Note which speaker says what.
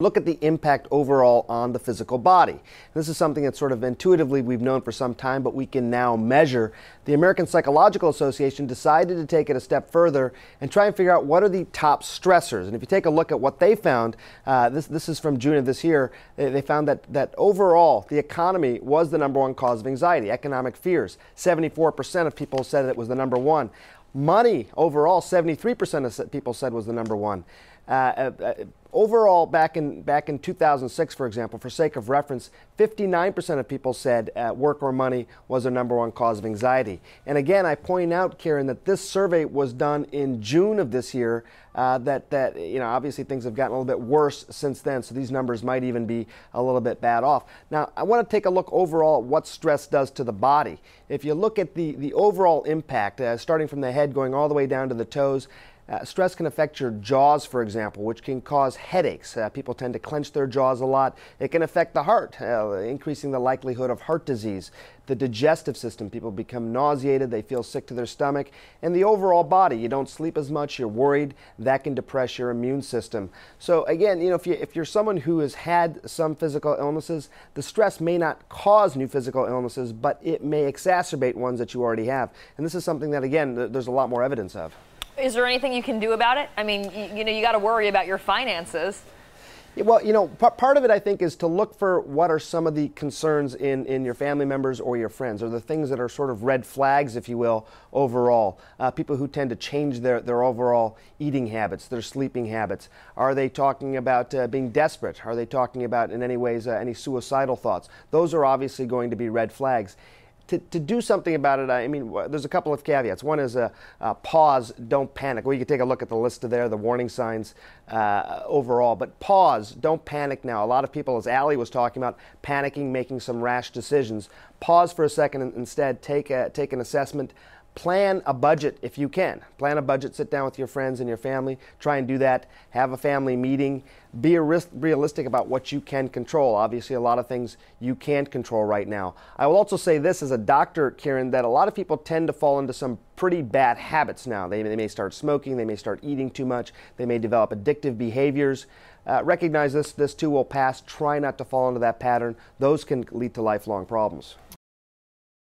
Speaker 1: Look at the impact overall on the physical body. This is something that sort of intuitively we've known for some time, but we can now measure. The American Psychological Association decided to take it a step further and try and figure out what are the top stressors. And if you take a look at what they found, this is from June of this year, they found that overall the economy was the #1 cause of anxiety, economic fears. 74% of people said it was the #1. Money overall, 73% of people said was the #1. Overall, back in 2006, for example, for sake of reference, 59% of people said work or money was their #1 cause of anxiety. And again, I point out, Karen, that this survey was done in June of this year. That obviously things have gotten a little bit worse since then, so these numbers might even be a little bit bad off. Now, I want to take a look overall at what stress does to the body. If you look at the overall impact, starting from the head going all the way down to the toes, stress can affect your jaws, for example, which can cause headaches. People tend to clench their jaws a lot. It can affect the heart, increasing the likelihood of heart disease. The digestive system, people become nauseated, they feel sick to their stomach, and the overall body. You don't sleep as much, you're worried, that can depress your immune system. So again, if you're someone who has had some physical illnesses, the stress may not cause new physical illnesses, but it may exacerbate ones that you already have. And this is something that, again, there's a lot more evidence of.
Speaker 2: Is there anything you can do about it? I mean, you got to worry about your finances.
Speaker 1: Well, part of it, I think, is to look for what are some of the concerns in your family members or your friends, or the things that are sort of red flags, if you will, overall. People who tend to change their overall eating habits, their sleeping habits. Are they talking about being desperate? Are they talking about, in any ways, any suicidal thoughts? Those are obviously going to be red flags. To do something about it, I mean, there's a couple of caveats. One is pause, don't panic. Well, you can take a look at the list there, the warning signs overall. But pause, don't panic now. A lot of people, as Allie was talking about, panicking, making some rash decisions. Pause for a second and instead take an assessment. Plan a budget if you can. Plan a budget, sit down with your friends and your family, try and do that, have a family meeting, be realistic about what you can control. Obviously, a lot of things you can't control right now. I will also say this as a doctor, Kieran, that a lot of people tend to fall into some pretty bad habits now. They may start smoking, they may start eating too much, they may develop addictive behaviors. Recognize this too will pass. Try not to fall into that pattern. Those can lead to lifelong problems.